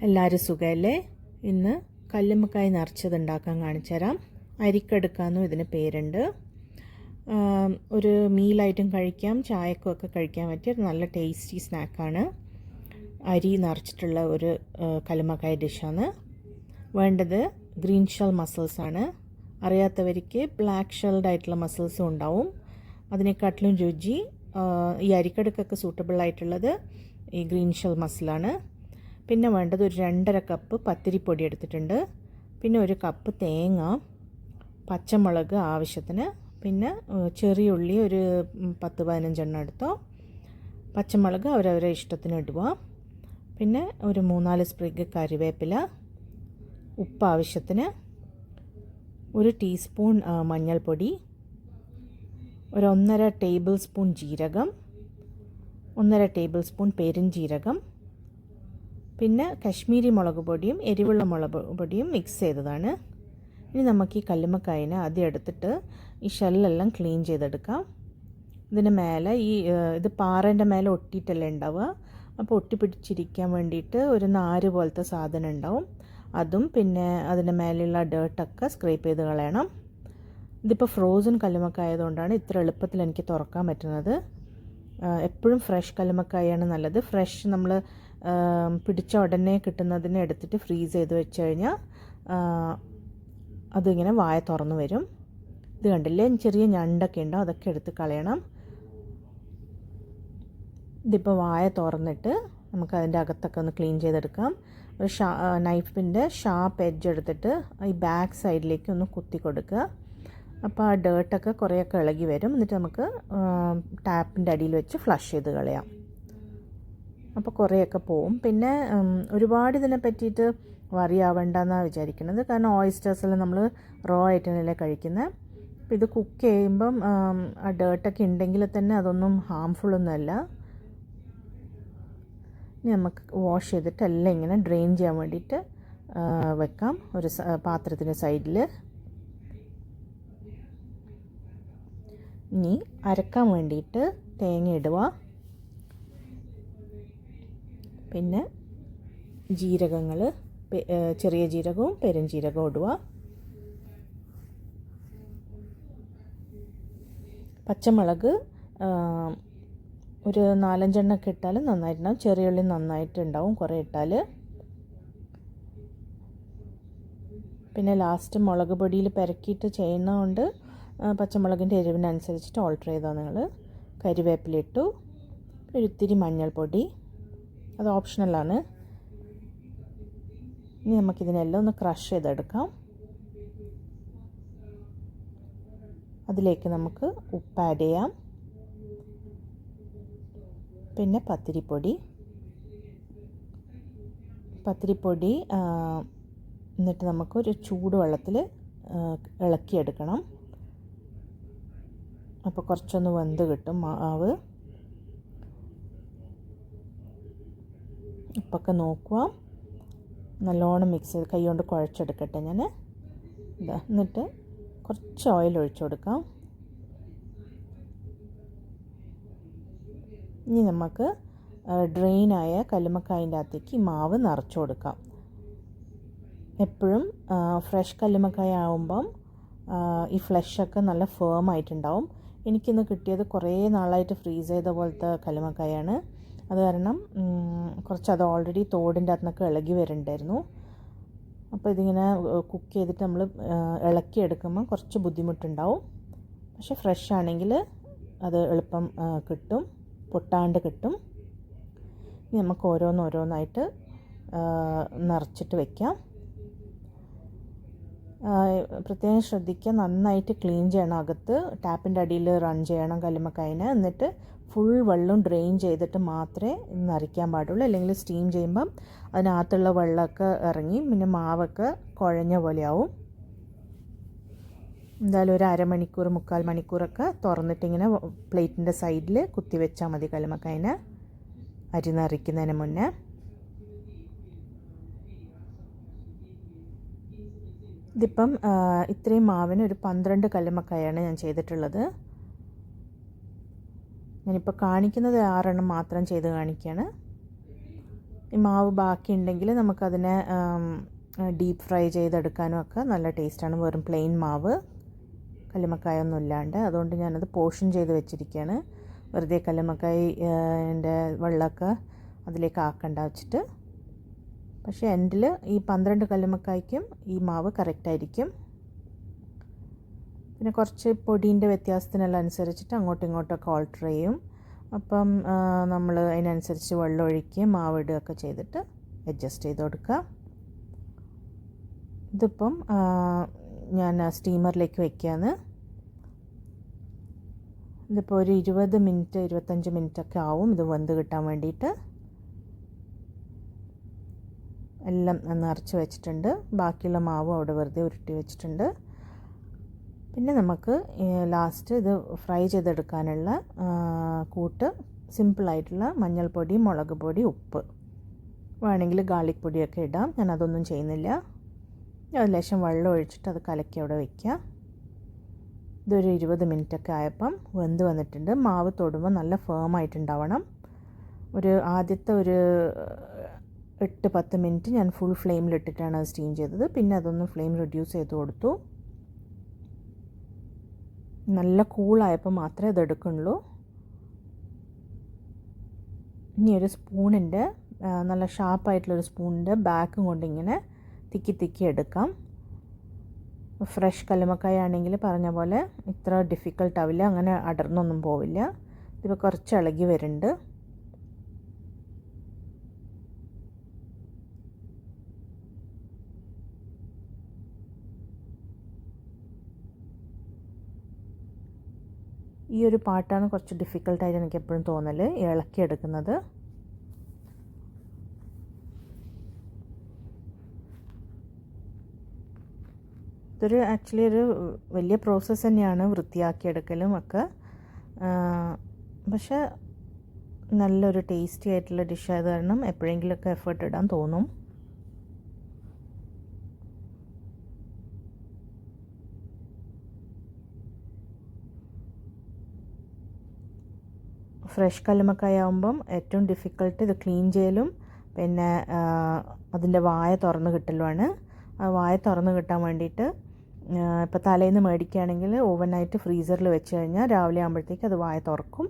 എല്ലാവരും സുഖമല്ലേ? ഇന്ന് കല്ലുമ്മക്കായ നിറച്ചത് ഉണ്ടാക്കാൻ കാണിച്ചു തരാം. അരിക്കടുക്കാന്നും ഇതിന് പേരുണ്ട്. ഒരു മീലായിട്ടും കഴിക്കാം, ചായക്കൊക്കെ കഴിക്കാൻ പറ്റിയ നല്ല ടേസ്റ്റി സ്നാക്കാണ്. അരി നിറച്ചിട്ടുള്ള ഒരു കല്ലുമ്മക്കായ ഡിഷാണ്. വേണ്ടത് ഗ്രീൻ ഷെൽ മസിൽസാണ്. അറിയാത്തവർക്ക് ബ്ലാക്ക് ഷെൽഡ് ആയിട്ടുള്ള മസിൽസും ഉണ്ടാവും. അതിനെക്കാട്ടിലും രുചി ഈ അരിക്കടുക്കൊക്കെ സൂട്ടബിൾ ആയിട്ടുള്ളത് ഈ ഗ്രീൻ ഷെൽ മസിലാണ്. പിന്നെ വേണ്ടത് ഒരു 2.5 കപ്പ് പത്തിരിപ്പൊടി എടുത്തിട്ടുണ്ട്. പിന്നെ ഒരു കപ്പ് തേങ്ങ, പച്ചമുളക് ആവശ്യത്തിന്, പിന്നെ ചെറിയ ഉള്ളി ഒരു 10-15 എണ്ണം എടുത്തോ. പച്ചമുളക് അവരവരെ ഇഷ്ടത്തിന് ഇടുക. പിന്നെ ഒരു 3-4 സ്പ്രിഗ് കറിവേപ്പില, ഉപ്പ് ആവശ്യത്തിന്, ഒരു ടീസ്പൂൺ മഞ്ഞൾപ്പൊടി, ഒരു 1.5 ടേബിൾ സ്പൂൺ ജീരകം, 1.5 ടേബിൾ സ്പൂൺ പെരുംജീരകം, പിന്നെ കശ്മീരി മുളക് പൊടിയും എരിവുള്ള മുളക് പൊടിയും മിക്സ് ചെയ്തതാണ്. ഇനി നമുക്ക് ഈ കല്ലുമ്മക്കായനെ ആദ്യം എടുത്തിട്ട് ഈ ഷെല്ലെല്ലാം ക്ലീൻ ചെയ്തെടുക്കാം. ഇതിന് മേലെ ഇത് പാറേൻ്റെ മേലെ ഒട്ടിയിട്ടല്ലേ ഉണ്ടാവുക. അപ്പോൾ ഒട്ടിപ്പിടിച്ചിരിക്കാൻ വേണ്ടിയിട്ട് ഒരു നാര് പോലത്തെ സാധനം ഉണ്ടാവും. അതും പിന്നെ അതിൻ്റെ മേലെയുള്ള ഡേർട്ടൊക്കെ സ്ക്രേപ്പ് ചെയ്ത് കളയണം. ഇതിപ്പോൾ ഫ്രോസൺ കല്ലുമ്മക്കായ ആയതുകൊണ്ടാണ് ഇത്ര എളുപ്പത്തിൽ എനിക്ക് തുറക്കാൻ പറ്റുന്നത്. എപ്പോഴും ഫ്രഷ് കല്ലുമ്മക്കായാണ് നല്ലത്. ഫ്രഷ് നമ്മൾ പിടിച്ച ഉടനെ കിട്ടുന്നതിനെ എടുത്തിട്ട് ഫ്രീസ് ചെയ്ത് വെച്ച് കഴിഞ്ഞാൽ അതിങ്ങനെ വായ തുറന്നു വരും. ഇത് കണ്ടില്ലേ, ചെറിയ ഞണ്ടൊക്കെ ഉണ്ടാവും, അതൊക്കെ എടുത്ത് കളയണം. ഇതിപ്പോൾ വായ തുറന്നിട്ട് നമുക്ക് അതിൻ്റെ അകത്തൊക്കെ ഒന്ന് ക്ലീൻ ചെയ്തെടുക്കാം. ഒരു നൈഫിൻ്റെ ഷാർപ്പ് എഡ്ജ് എടുത്തിട്ട് ഈ ബാക്ക് സൈഡിലേക്ക് ഒന്ന് കുത്തി കൊടുക്കുക. അപ്പോൾ ആ ഡേർട്ടൊക്കെ കുറേയൊക്കെ ഇളകി വരും. എന്നിട്ട് നമുക്ക് ടാപ്പിൻ്റെ അടിയിൽ വെച്ച് ഫ്ലഷ് ചെയ്ത് കളയാം. അപ്പോൾ കുറേയൊക്കെ പോവും. പിന്നെ ഒരുപാട് ഇതിനെ പറ്റിയിട്ട് വറി ആവേണ്ടെന്നാണ് വിചാരിക്കുന്നത്. കാരണം ഓയിസ്റ്റേഴ്സെല്ലാം നമ്മൾ റോ ആയിട്ടല്ലേ കഴിക്കുന്നത്. അപ്പോൾ ഇത് കുക്ക് ചെയ്യുമ്പം ആ ഡേർട്ടൊക്കെ ഉണ്ടെങ്കിൽ തന്നെ അതൊന്നും ഹാംഫുള്ളൊന്നുമല്ല. ഇനി നമുക്ക് വാഷ് ചെയ്തിട്ട് എല്ലാം ഇങ്ങനെ ഡ്രെയിൻ ചെയ്യാൻ വേണ്ടിയിട്ട് വെക്കാം ഒരു പാത്രത്തിൻ്റെ സൈഡിൽ. ഇനി അരക്കാൻ വേണ്ടിയിട്ട് തേങ്ങ ഇടുക. പിന്നെ ജീരകങ്ങൾ, ചെറിയ ജീരകവും പെരുംജീരകവും ഇടുക. പച്ചമുളക് ഒരു 4-5 എണ്ണമൊക്കെ ഇട്ടാലും നന്നായിട്ടുണ്ടാവും. ചെറിയ ഉള്ളി നന്നായിട്ടുണ്ടാവും കുറേ ഇട്ടാൽ. പിന്നെ ലാസ്റ്റ് മുളക് പൊടിയിൽ പെരക്കിയിട്ട് ചെയ്യുന്നതുകൊണ്ട് പച്ചമുളകിൻ്റെ എരിവിനനുസരിച്ചിട്ട് ഓൾട്ടർ ചെയ്താൽ നിങ്ങൾ. കരിവേപ്പില ഇട്ടു, ഒരിത്തിരി മഞ്ഞൾപ്പൊടി, അത് ഓപ്ഷണലാണ്. ഇനി നമുക്കിതിനെല്ലാം ഒന്ന് ക്രഷ് ചെയ്തെടുക്കാം. അതിലേക്ക് നമുക്ക് ഉപ്പ് ആഡ് ചെയ്യാം. പിന്നെ പത്തിരിപ്പൊടി എന്നിട്ട് നമുക്കൊരു ചൂടുവെള്ളത്തിൽ ഇളക്കിയെടുക്കണം. അപ്പോൾ കുറച്ചൊന്ന് വെന്ത് കിട്ടും മാവ്. ഉപ്പൊക്കെ നോക്കുക. നല്ലോണം മിക്സ് ചെയ്ത് കൈ കൊണ്ട് കുഴച്ചെടുക്കട്ടെ ഞാൻ. എന്നിട്ട് കുറച്ച് ഓയിൽ ഒഴിച്ചു കൊടുക്കാം. ഇനി നമുക്ക് ഡ്രെയിനായ കല്ലുമ്മക്കായൻ്റെ അകത്തേക്ക് മാവ് നിറച്ചു കൊടുക്കാം. എപ്പോഴും ഫ്രഷ് കല്ലുമ്മക്കായ ആകുമ്പം ഈ ഫ്ലഷൊക്കെ നല്ല ഫേം ആയിട്ടുണ്ടാവും. എനിക്കിന്ന് കിട്ടിയത് കുറേ നാളായിട്ട് ഫ്രീസ് ചെയ്ത പോലത്തെ കല്ലുമ്മക്കായാണ്. അത് കാരണം കുറച്ചത് ഓൾറെഡി തോടിൻ്റെ അകത്തുനിന്നൊക്കെ ഇളകി വരുന്നുണ്ടായിരുന്നു. അപ്പോൾ ഇതിങ്ങനെ കുക്ക് ചെയ്തിട്ട് നമ്മൾ ഇളക്കിയെടുക്കുമ്പോൾ കുറച്ച് ബുദ്ധിമുട്ടുണ്ടാവും. പക്ഷെ ഫ്രഷ് ആണെങ്കിൽ അത് എളുപ്പം കിട്ടും, പൊട്ടാണ്ട് കിട്ടും. ഇനി നമുക്ക് ഓരോന്നായിട്ട് നിറച്ചിട്ട് വയ്ക്കാം. പ്രത്യേകം ശ്രദ്ധിക്കുക, നന്നായിട്ട് ക്ലീൻ ചെയ്യണം. അകത്ത് ടാപ്പിൻ്റെ അടിയിൽ റൺ ചെയ്യണം കല്ലുമ്മക്കായനെ. എന്നിട്ട് ഫുൾ വെള്ളം ഡ്രെയിൻ ചെയ്തിട്ട് മാത്രമേ നിറയ്ക്കാൻ പാടുള്ളൂ. അല്ലെങ്കിൽ സ്റ്റീം ചെയ്യുമ്പം അതിനകത്തുള്ള വെള്ളമൊക്കെ ഇറങ്ങി പിന്നെ മാവൊക്കെ കുഴഞ്ഞ പോലെയാവും. എന്തായാലും ഒരു 1/2 മണിക്കൂർ 3/4 മണിക്കൂറൊക്കെ തുറന്നിട്ടിങ്ങനെ പ്ലേറ്റിൻ്റെ സൈഡിൽ കുത്തി വെച്ചാൽ മതി കല്ലുമ്മക്കായനെ അരി നിറയ്ക്കുന്നതിന് മുന്നേ. ഇതിപ്പം ഇത്രയും മാവിന് ഒരു 12 കല്ലുമ്മക്കായാണ് ഞാൻ ചെയ്തിട്ടുള്ളത്. ഞാനിപ്പോൾ കാണിക്കുന്നത് 6 എണ്ണം മാത്രം ചെയ്ത് കാണിക്കുകയാണ്. ഈ മാവ് ബാക്കിയുണ്ടെങ്കിൽ നമുക്കതിനെ ഡീപ്പ് ഫ്രൈ ചെയ്തെടുക്കാനും ഒക്കെ നല്ല ടേസ്റ്റാണ്. വെറും പ്ലെയിൻ മാവ്, കല്ലുമ്മക്കായ ഒന്നും ഇല്ലാണ്ട്. അതുകൊണ്ട് ഞാനത് പോർഷൻ ചെയ്ത് വെച്ചിരിക്കുകയാണ്. വെറുതെ കല്ലുമ്മക്കായി എൻ്റെ വെള്ളമൊക്കെ അതിലേക്ക് ആക്കണ്ട വെച്ചിട്ട്. പക്ഷേ എൻഡിൽ ഈ 12 കല്ലുമ്മക്കായ്ക്കും ഈ മാവ് കറക്റ്റായിരിക്കും. പിന്നെ കുറച്ച് പൊടീൻ്റെ വ്യത്യാസത്തിനെല്ലാം അനുസരിച്ചിട്ട് അങ്ങോട്ടും ഇങ്ങോട്ടൊക്കെ ഓൾട്ടർ ചെയ്യും. അപ്പം നമ്മൾ അതിനനുസരിച്ച് വെള്ളം ഒഴിക്കുകയും മാവ് ഇടുകയൊക്കെ ചെയ്തിട്ട് അഡ്ജസ്റ്റ് ചെയ്ത് കൊടുക്കുക. ഇതിപ്പം ഞാൻ സ്റ്റീമറിലേക്ക് വയ്ക്കുകയാണ്. ഇതിപ്പോൾ ഒരു 20 മിനിറ്റ് 25 മിനിറ്റൊക്കെ ആവും ഇത് വെന്ത് കിട്ടാൻ വേണ്ടിയിട്ട്. എല്ലാം നിറച്ച് വെച്ചിട്ടുണ്ട്. ബാക്കിയുള്ള മാവും അവിടെ വെറുതെ ഉരുട്ടി വെച്ചിട്ടുണ്ട്. പിന്നെ നമുക്ക് ലാസ്റ്റ് ഇത് ഫ്രൈ ചെയ്തെടുക്കാനുള്ള കൂട്ട് സിമ്പിളായിട്ടുള്ള മഞ്ഞൾപ്പൊടി, മുളക് പൊടി, ഉപ്പ്, വേണമെങ്കിൽ ഗാർലിക് പൊടിയൊക്കെ ഇടാം. ഞാൻ അതൊന്നും ചെയ്യുന്നില്ല. ഒരു ലേശം വെള്ളം ഒഴിച്ചിട്ട് അത് കലക്കി അവിടെ വയ്ക്കുക. ഇതൊരു 20 മിനിറ്റൊക്കെ ആയപ്പം വെന്ത് വന്നിട്ടുണ്ട്. മാവ് തൊടുമ്പോൾ നല്ല ഫേമായിട്ടുണ്ടാവണം. ആദ്യത്തെ ഒരു 8-10 മിനിറ്റ് ഞാൻ ഫുൾ ഫ്ലെയിമിലിട്ടിട്ടാണ് അത് സ്റ്റീം ചെയ്തത്. പിന്നെ അതൊന്ന് ഫ്ലെയിം റിഡ്യൂസ് ചെയ്ത് കൊടുത്തു. നല്ല കൂളായപ്പോൾ മാത്രമേ ഇത് എടുക്കുള്ളൂ. ഇനി ഒരു സ്പൂണിൻ്റെ നല്ല ഷാർപ്പായിട്ടുള്ളൊരു സ്പൂണിൻ്റെ ബാക്കും കൊണ്ട് ഇങ്ങനെ തിക്കി എടുക്കാം. ഫ്രഷ് കല്ലുമ്മക്കായ ആണെങ്കിൽ പറഞ്ഞ പോലെ ഇത്ര ഡിഫിക്കൽട്ട് ആവില്ല, അങ്ങനെ അടർന്നൊന്നും പോവില്ല. ഇതിപ്പോൾ കുറച്ച് ഇളകി വരുന്നുണ്ട്. ഈ ഒരു പാട്ടാണ് കുറച്ച് ഡിഫിക്കൽട്ടായിട്ട് എനിക്ക് എപ്പോഴും തോന്നൽ, ഇളക്കിയെടുക്കുന്നത്. ഇതൊരു ആക്ച്വലി ഒരു വലിയ പ്രോസസ്സ് തന്നെയാണ് വൃത്തിയാക്കിയെടുക്കലും ഒക്കെ. പക്ഷേ നല്ലൊരു ടേസ്റ്റി ആയിട്ടുള്ള ഡിഷായത് കാരണം എപ്പോഴെങ്കിലുമൊക്കെ എഫേർട്ട് ഇടാൻ തോന്നും. ഫ്രഷ് കല്ലുമ്മക്കായ ആകുമ്പം ഏറ്റവും ഡിഫിക്കൽട്ട് ഇത് ക്ലീൻ ചെയ്യലും പിന്നെ അതിൻ്റെ വായ തുറന്ന് കിട്ടലുമാണ്. ആ വായ തുറന്ന് കിട്ടാൻ വേണ്ടിയിട്ട് ഇപ്പോൾ തലേന്ന് മേടിക്കുകയാണെങ്കിൽ ഓവർനൈറ്റ് ഫ്രീസറിൽ വെച്ച് കഴിഞ്ഞാൽ രാവിലെ ആകുമ്പോഴത്തേക്ക് അത് വായ തുറക്കും.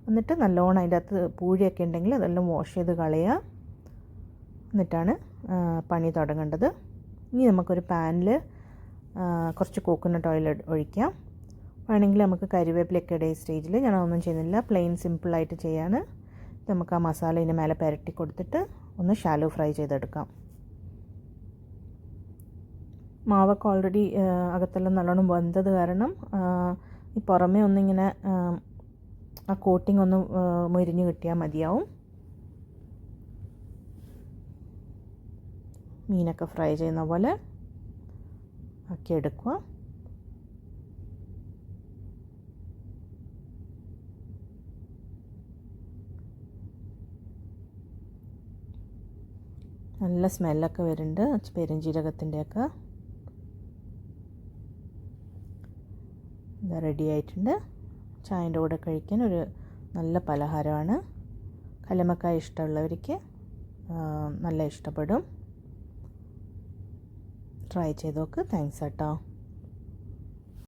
എന്നിട്ട് നല്ലോണം അതിൻ്റെ അകത്ത് പൂഴിയൊക്കെ ഉണ്ടെങ്കിൽ അതെല്ലാം വാഷ് ചെയ്ത് കളയുക. എന്നിട്ടാണ് പണി തുടങ്ങേണ്ടത്. ഇനി നമുക്കൊരു പാനിൽ കുറച്ച് കോക്കനട്ട് ഓയിൽ ഒഴിക്കാം. വേണമെങ്കിൽ നമുക്ക് കരിവേപ്പിലൊക്കെ ഇടേ സ്റ്റേജിൽ. ഞാനതൊന്നും ചെയ്യുന്നില്ല, പ്ലെയിൻ സിമ്പിളായിട്ട് ചെയ്യാണ്. നമുക്ക് ആ മസാല ഇതിന് മേലെ പുരട്ടി കൊടുത്തിട്ട് ഒന്ന് ഷാലോ ഫ്രൈ ചെയ്തെടുക്കാം. മാവൊക്കെ ഓൾറെഡി അകത്തെല്ലാം നല്ലോണം വെന്തത് കാരണം ഈ പുറമേ ഒന്നിങ്ങനെ ആ കോട്ടിംഗ് ഒന്ന് മുരിഞ്ഞ് കിട്ടിയാൽ മതിയാവും. മീനൊക്കെ ഫ്രൈ ചെയ്യുന്ന പോലെ ആക്കിയെടുക്കുക. നല്ല സ്മെല്ലൊക്കെ വരുന്നുണ്ട് പെരുംജീരകത്തിൻ്റെയൊക്കെ. ഇത് റെഡി ആയിട്ടുണ്ട്. ചായൻ്റെ കൂടെ കഴിക്കാൻ ഒരു നല്ല പലഹാരമാണ്. കല്ലുമ്മക്കായ ഇഷ്ടമുള്ളവർക്ക് നല്ല ഇഷ്ടപ്പെടും. ട്രൈ ചെയ്ത് നോക്ക്. താങ്ക്സ് കേട്ടോ.